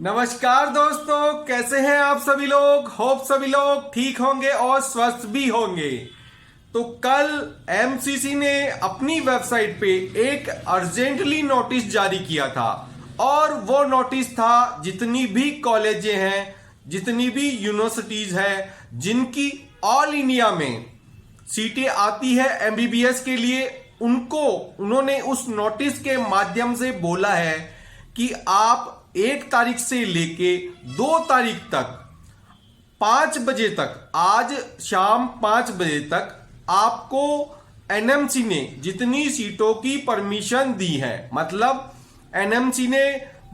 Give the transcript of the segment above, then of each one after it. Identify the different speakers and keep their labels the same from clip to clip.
Speaker 1: नमस्कार दोस्तों, कैसे हैं आप सभी लोग। होप सभी लोग ठीक होंगे और स्वस्थ भी होंगे। तो कल एमसीसी ने अपनी वेबसाइट पे एक अर्जेंटली नोटिस जारी किया था और वो नोटिस था जितनी भी कॉलेजें हैं, जितनी भी यूनिवर्सिटीज हैं, जिनकी ऑल इंडिया में सीटें आती है एमबीबीएस के लिए, उन्होंने उस नोटिस के माध्यम से बोला है कि आप 1 तारीख से लेके 2 तारीख तक 5 बजे तक, आज शाम 5 बजे तक आपको एनएमसी ने जितनी सीटों की परमिशन दी है, मतलब एनएमसी ने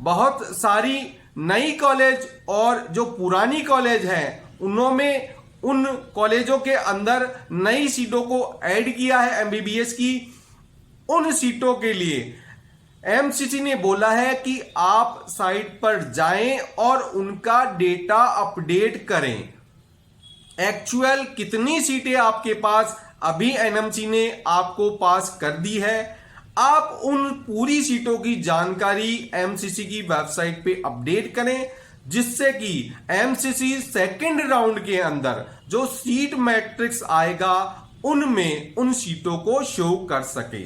Speaker 1: बहुत सारी नई कॉलेज और जो पुरानी कॉलेज हैं उनमें उन कॉलेजों के अंदर नई सीटों को ऐड किया है एमबीबीएस की। उन सीटों के लिए एमसीसी ने बोला है कि आप साइट पर जाएं और उनका डेटा अपडेट करें। एक्चुअल कितनी सीटें आपके पास अभी एनएमसी ने आपको पास कर दी है, आप उन पूरी सीटों की जानकारी एमसीसी की वेबसाइट पे अपडेट करें, जिससे कि एमसीसी सेकंड राउंड के अंदर जो सीट मैट्रिक्स आएगा उनमें उन सीटों को शो कर सके।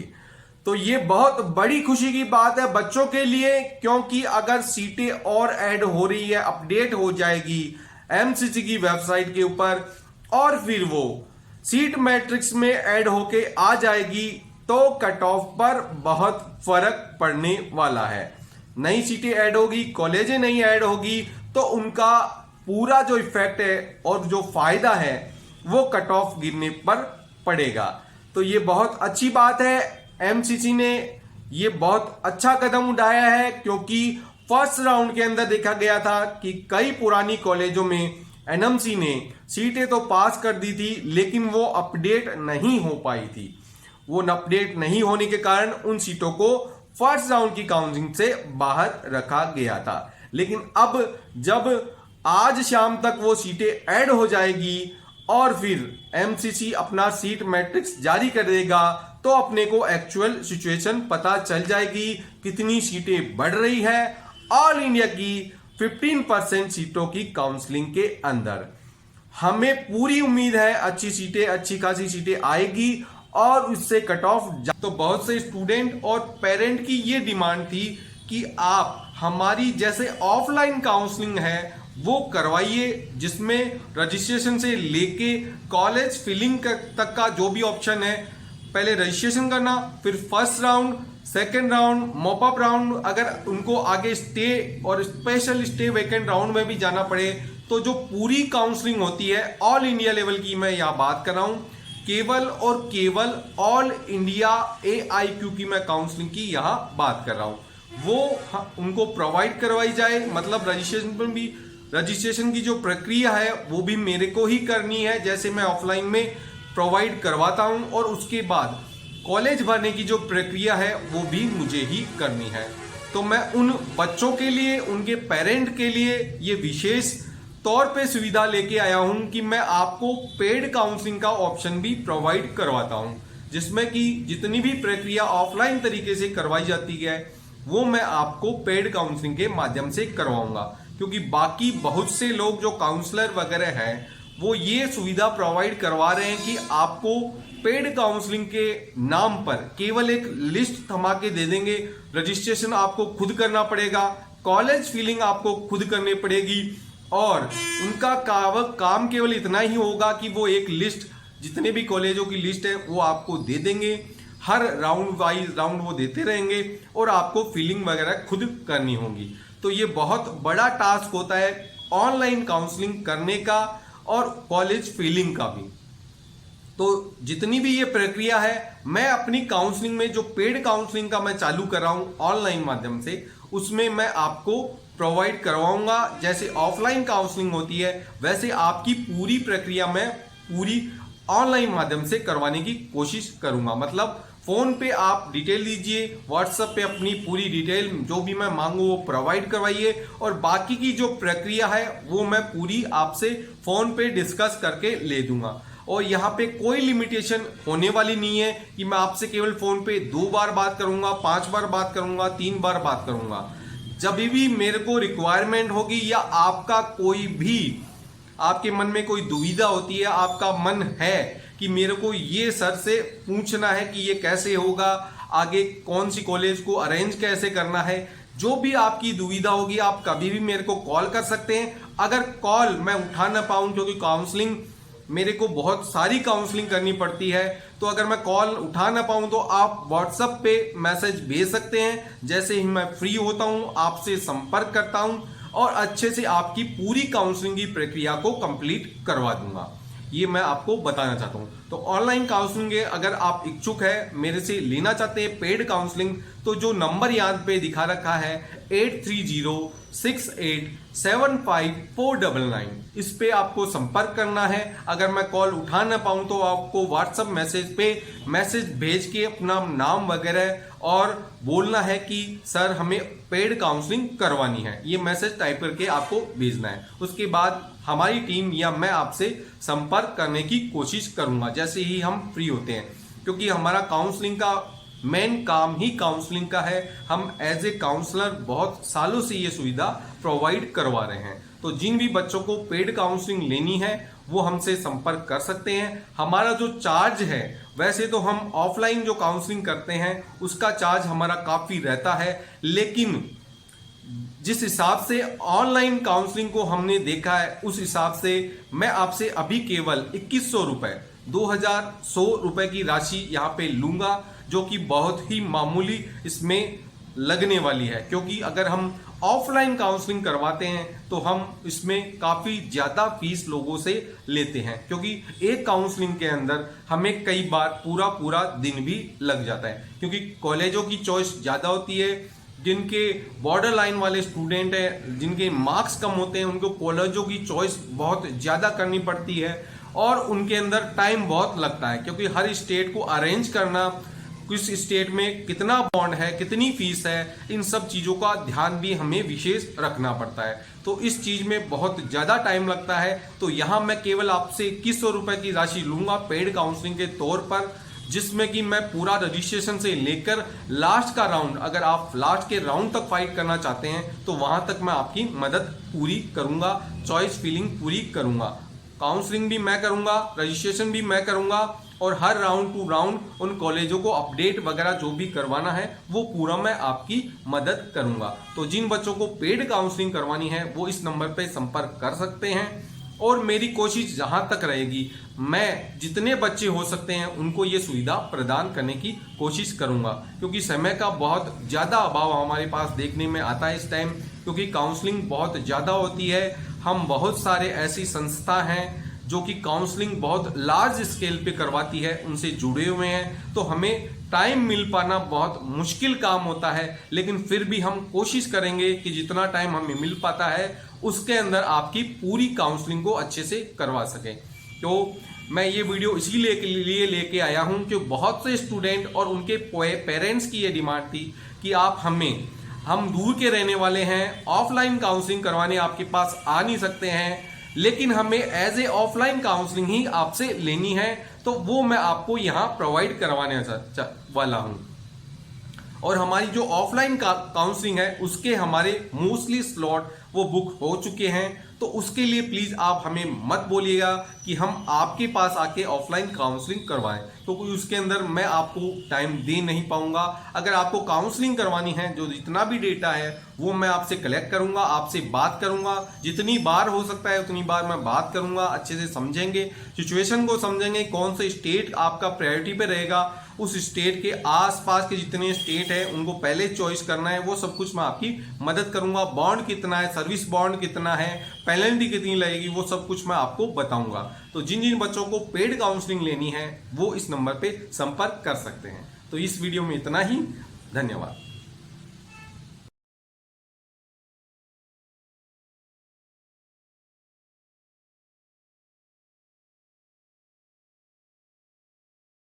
Speaker 1: तो ये बहुत बड़ी खुशी की बात है बच्चों के लिए, क्योंकि अगर सीटें और ऐड हो रही है, अपडेट हो जाएगी एमसीसी की वेबसाइट के ऊपर और फिर वो सीट मैट्रिक्स में ऐड होके आ जाएगी, तो कट ऑफ पर बहुत फर्क पड़ने वाला है। नई सीटें ऐड होगी, कॉलेजें नहीं ऐड होगी, तो उनका पूरा जो इफेक्ट है और जो फायदा है वो कट ऑफ गिरने पर पड़ेगा। तो ये बहुत अच्छी बात है, एमसीसी ने ये बहुत अच्छा कदम उठाया है, क्योंकि फर्स्ट राउंड के अंदर देखा गया था कि कई पुरानी कॉलेजों में एनएमसी ने सीटें तो पास कर दी थी, लेकिन वो अपडेट नहीं हो पाई थी। वो अपडेट नहीं होने के कारण उन सीटों को फर्स्ट राउंड की काउंसिलिंग से बाहर रखा गया था। लेकिन अब जब आज शाम तक वो सीटें ऐड हो जाएगी और फिर एमसीसी अपना सीट मैट्रिक्स जारी कर देगा, तो अपने को एक्चुअल सिचुएशन पता चल जाएगी, कितनी सीटें बढ़ रही है ऑल इंडिया की 15% सीटों की काउंसलिंग के अंदर। हमें पूरी उम्मीद है अच्छी सीटें, अच्छी खासी सीटें आएगी और उससे कट ऑफ। तो बहुत से स्टूडेंट और पेरेंट की ये डिमांड थी कि आप हमारी जैसे ऑफलाइन काउंसलिंग है वो करवाइए, जिसमें रजिस्ट्रेशन से लेके कॉलेज फिलिंग तक का जो भी ऑप्शन है, पहले रजिस्ट्रेशन करना, फिर first round, second round, mop up round, अगर उनको आगे स्टे और स्पेशल स्टे वेकेंट राउंड में भी जाना पड़े, तो जो पूरी काउंसलिंग होती है ऑल इंडिया लेवल की, मैं यहाँ बात कर रहा हूँ, केवल और केवल ऑल इंडिया AIQ की मैं काउंसलिंग की यहाँ बात कर रहा हूँ, वो उनको प्रोवाइड करवाई जाए। मतलब रजिस्ट्रेशन की जो प्रक्रिया है वो भी मेरे को ही करनी है, जैसे मैं ऑफलाइन में प्रोवाइड करवाता हूं, और उसके बाद कॉलेज भरने की जो प्रक्रिया है वो भी मुझे ही करनी है। तो मैं उन बच्चों के लिए, उनके पेरेंट के लिए ये विशेष तौर पे सुविधा लेके आया हूं कि मैं आपको पेड काउंसलिंग का ऑप्शन भी प्रोवाइड करवाता हूं, जिसमें कि जितनी भी प्रक्रिया ऑफलाइन तरीके से करवाई जाती है वो मैं आपको पेड काउंसलिंग के माध्यम से करवाऊंगा। क्योंकि बाकी बहुत से लोग जो काउंसलर वगैरह हैं वो ये सुविधा प्रोवाइड करवा रहे हैं कि आपको पेड काउंसलिंग के नाम पर केवल एक लिस्ट थमा के दे देंगे, रजिस्ट्रेशन आपको खुद करना पड़ेगा, कॉलेज फिलिंग आपको खुद करनी पड़ेगी, और उनका काम केवल इतना ही होगा कि वो एक लिस्ट, जितने भी कॉलेजों की लिस्ट है वो आपको दे देंगे, हर राउंड वाइज राउंड वो देते रहेंगे और आपको फिलिंग वगैरह खुद करनी होगी। तो ये बहुत बड़ा टास्क होता है ऑनलाइन काउंसलिंग करने का और कॉलेज फिलिंग का भी। तो जितनी भी ये प्रक्रिया है, मैं अपनी काउंसलिंग में जो पेड काउंसलिंग का मैं चालू कर रहा हूं ऑनलाइन माध्यम से, उसमें मैं आपको प्रोवाइड करवाऊंगा। जैसे ऑफलाइन काउंसलिंग होती है वैसे आपकी पूरी प्रक्रिया मैं पूरी ऑनलाइन माध्यम से करवाने की कोशिश करूंगा। मतलब फोन पे आप डिटेल दीजिए, व्हाट्सएप पे अपनी पूरी डिटेल जो भी मैं मांगू वो प्रोवाइड करवाइए, और बाकी की जो प्रक्रिया है वो मैं पूरी आपसे फोन पे डिस्कस करके ले दूंगा। और यहाँ पे कोई लिमिटेशन होने वाली नहीं है कि मैं आपसे केवल फोन पे 2 बार बात करूंगा, 5 बार बात करूंगा, 3 बार बात करूंगा। जब भी मेरे को रिक्वायरमेंट होगी या आपका कोई भी आपके मन में कोई दुविधा होती है, आपका मन है कि मेरे को ये सर से पूछना है कि ये कैसे होगा, आगे कौन सी कॉलेज को अरेंज कैसे करना है, जो भी आपकी दुविधा होगी आप कभी भी मेरे को कॉल कर सकते हैं। अगर कॉल मैं उठा ना पाऊं क्योंकि काउंसलिंग मेरे को बहुत सारी काउंसलिंग करनी पड़ती है, तो अगर मैं कॉल उठा ना पाऊं तो आप व्हाट्सएप पे मैसेज भेज सकते हैं। जैसे ही मैं फ्री होता हूं आपसे संपर्क करता हूं और अच्छे से आपकी पूरी काउंसलिंग की प्रक्रिया को कंप्लीट करवा दूंगा। ये मैं आपको बताना चाहता हूं। तो ऑनलाइन काउंसलिंग अगर आप इच्छुक है, मेरे से लेना चाहते हैं पेड काउंसलिंग, तो जो नंबर यहाँ पे दिखा रखा है 8306875499, इस पे आपको संपर्क करना है। अगर मैं कॉल उठा ना पाऊं तो आपको व्हाट्सएप मैसेज पे मैसेज भेज के अपना नाम वगैरह और बोलना है कि सर हमें पेड काउंसलिंग करवानी है, ये मैसेज टाइप करके आपको भेजना है। उसके बाद हमारी टीम या मैं आपसे संपर्क करने की कोशिश करूंगा जैसे ही हम फ्री होते हैं, क्योंकि हमारा काउंसलिंग का मेन काम ही काउंसलिंग का है। हम एज ए काउंसलर बहुत सालों से ये सुविधा प्रोवाइड करवा रहे हैं। तो जिन भी बच्चों को पेड काउंसलिंग लेनी है वो हमसे संपर्क कर सकते हैं। हमारा जो चार्ज है, वैसे तो हम ऑफलाइन जो काउंसलिंग करते हैं उसका चार्ज हमारा काफी रहता है, लेकिन जिस हिसाब से ऑनलाइन काउंसलिंग को हमने देखा है उस हिसाब से मैं आपसे अभी केवल 2100 रुपए 2100 रुपए की राशि यहाँ पे लूंगा, जो कि बहुत ही मामूली इसमें लगने वाली है। क्योंकि अगर हम ऑफलाइन काउंसलिंग करवाते हैं तो हम इसमें काफी ज्यादा फीस लोगों से लेते हैं, क्योंकि एक काउंसलिंग के अंदर हमें कई बार पूरा दिन भी लग जाता है, क्योंकि कॉलेजों की चॉइस ज्यादा होती है। जिनके बॉर्डर लाइन वाले स्टूडेंट हैं, जिनके मार्क्स कम होते हैं, उनको कॉलेजों की चॉइस बहुत ज्यादा करनी पड़ती है और उनके अंदर टाइम बहुत लगता है, क्योंकि हर स्टेट को अरेंज करना, किस स्टेट में कितना बॉन्ड है, कितनी फीस है, इन सब चीजों का ध्यान भी हमें विशेष रखना पड़ता है। तो इस चीज में बहुत ज्यादा टाइम लगता है। तो यहाँ मैं केवल आपसे 2100 रुपए की राशि लूंगा पेड काउंसलिंग के तौर पर, जिसमें कि मैं पूरा रजिस्ट्रेशन से लेकर लास्ट का राउंड, अगर आप लास्ट के राउंड तक फाइट करना चाहते हैं तो वहां तक मैं आपकी मदद पूरी करूंगा, चॉइस फिलिंग पूरी करूंगा, काउंसलिंग भी मैं करूंगा, रजिस्ट्रेशन भी मैं करूंगा और हर राउंड टू राउंड उन कॉलेजों को अपडेट वगैरह जो भी करवाना है वो पूरा मैं आपकी मदद करूंगा। तो जिन बच्चों को पेड काउंसलिंग करवानी है वो इस नंबर पे संपर्क कर सकते हैं और मेरी कोशिश जहां तक रहेगी, मैं जितने बच्चे हो सकते हैं उनको ये सुविधा प्रदान करने की कोशिश करूंगा, क्योंकि समय का बहुत ज्यादा अभाव हमारे पास देखने में आता है इस टाइम, क्योंकि काउंसलिंग बहुत ज्यादा होती है। हम बहुत सारे ऐसी संस्था हैं जो कि काउंसलिंग बहुत लार्ज स्केल पे करवाती है, उनसे जुड़े हुए हैं, तो हमें टाइम मिल पाना बहुत मुश्किल काम होता है, लेकिन फिर भी हम कोशिश करेंगे कि जितना टाइम हमें मिल पाता है उसके अंदर आपकी पूरी काउंसलिंग को अच्छे से करवा सकें। तो मैं ये वीडियो इसीलिए लेके आया हूं कि बहुत से स्टूडेंट और उनके पेरेंट्स की ये डिमांड थी कि हम दूर के रहने वाले हैं, ऑफलाइन काउंसलिंग करवाने आपके पास आ नहीं सकते हैं, लेकिन हमें एज ए ऑफलाइन काउंसलिंग ही आपसे लेनी है, तो वो मैं आपको यहाँ प्रोवाइड करवाने वाला हूँ। और हमारी जो ऑफलाइन काउंसलिंग है उसके हमारे मोस्टली स्लॉट वो बुक हो चुके हैं, तो उसके लिए प्लीज आप हमें मत बोलिएगा कि हम आपके पास आके ऑफलाइन काउंसलिंग करवाएं, तो कोई उसके अंदर मैं आपको टाइम दे नहीं पाऊंगा। अगर आपको काउंसलिंग करवानी है, जो जितना भी डेटा है वो मैं आपसे कलेक्ट करूंगा, आपसे बात करूंगा, जितनी बार हो सकता है उतनी बार मैं बात करूंगा, अच्छे से समझेंगे, सिचुएशन को समझेंगे, कौन सा स्टेट आपका प्रायोरिटी पे रहेगा, उस स्टेट के आसपास के जितने स्टेट है उनको पहले चॉइस करना है, वो सब कुछ मैं आपकी मदद करूंगा। बॉन्ड कितना है, सर्विस बॉन्ड कितना है, पेनल्टी कितनी लगेगी, वो सब कुछ मैं आपको बताऊंगा। तो जिन जिन बच्चों को पेड काउंसलिंग लेनी है वो इस नंबर पे संपर्क कर सकते हैं। तो इस वीडियो में इतना ही, धन्यवाद।